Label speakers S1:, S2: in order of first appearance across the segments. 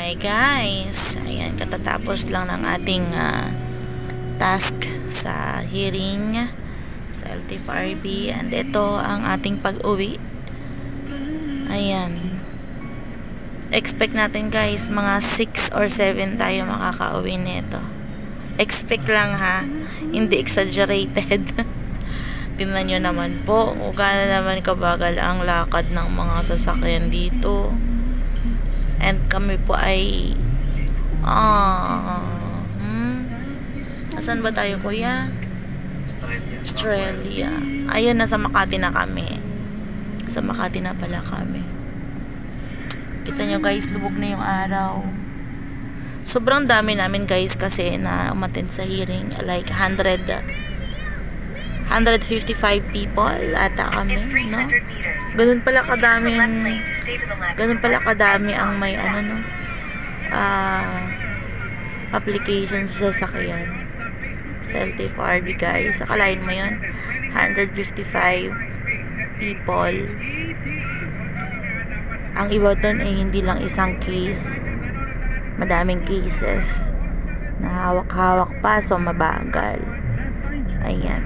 S1: Hi guys, ayan, katatapos lang ng ating task sa hearing sa LTFRB, and ito ang ating pag-uwi. Ayan, expect natin guys mga 6 or 7 tayo makaka-uwi nito. Expect lang ha, hindi exaggerated. Tingnan nyo naman po kung gaano naman kabagal ang lakad ng mga sasakyan dito. And kami po ay asan ba tayo kuya? Australia. Ayun, nasa Makati na kami. Sa Makati na pala kami. Kita nyo guys, lubog na yung araw. Sobrang dami namin guys kasi na umattend sa hearing. Like 155 people ata kami, no? Ganun pala kadami ang may applications sa sasakyan sa LTFRB guys. Akalain mo yun, 155 people. Ang iba doon ay hindi lang isang case, madaming cases na hawak-hawak pa, so mabagal. Ayan.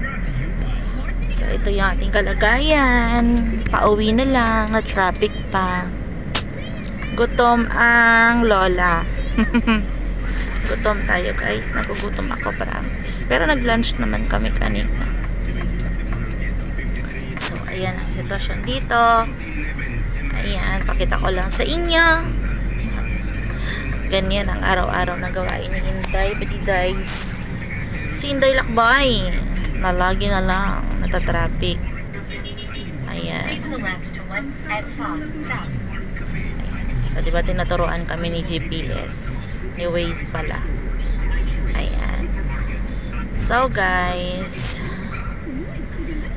S1: So, ito yung ating kalagayan. Pauwi na lang, na traffic pa. Gutom ang lola. Gutom tayo guys. Nagugutom ako, promise. Pero nag-lunch naman kami kanina. So, ayan ang sitwasyon dito. Ayan, pakita ko lang sa inyo. Ganyan ang araw-araw na gawain ni Inday. Pati guys, si Inday Lakbay na lagi na lang natatraffic. Ayan. So, diba tinuturuan kami ni GPS, ni Waze pala. Ayan. So, guys,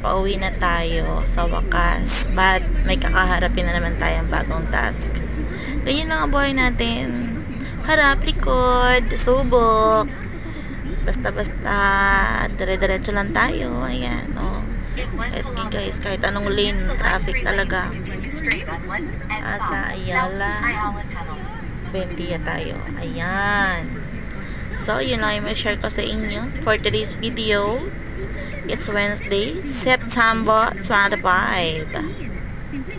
S1: pauwi na tayo sa wakas. But, may kakaharapin na naman tayong bagong task. Ganyan lang ang buhay natin. Harap, likod, subok. Basta-basta, dire-diretso lang tayo. Ayan, oh. Kahit guys, kahit anong lane, traffic talaga. Sa Ayala, Bendia tayo. Ayan. So, yun lang yung may-share ko sa inyo for today's video. It's Wednesday, September 25.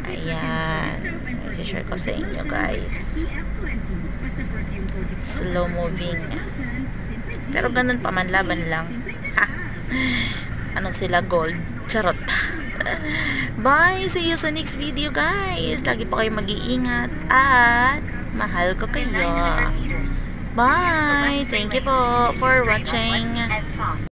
S1: Ayan. May-share ko sa inyo, guys. Slow moving. Pero ganun pa man, laban lang. Ha? Ano sila, gold? Charot. Bye! See you sa next video guys. Lagi po kayo mag-iingat at mahal ko kayo. Bye! Thank you po for watching.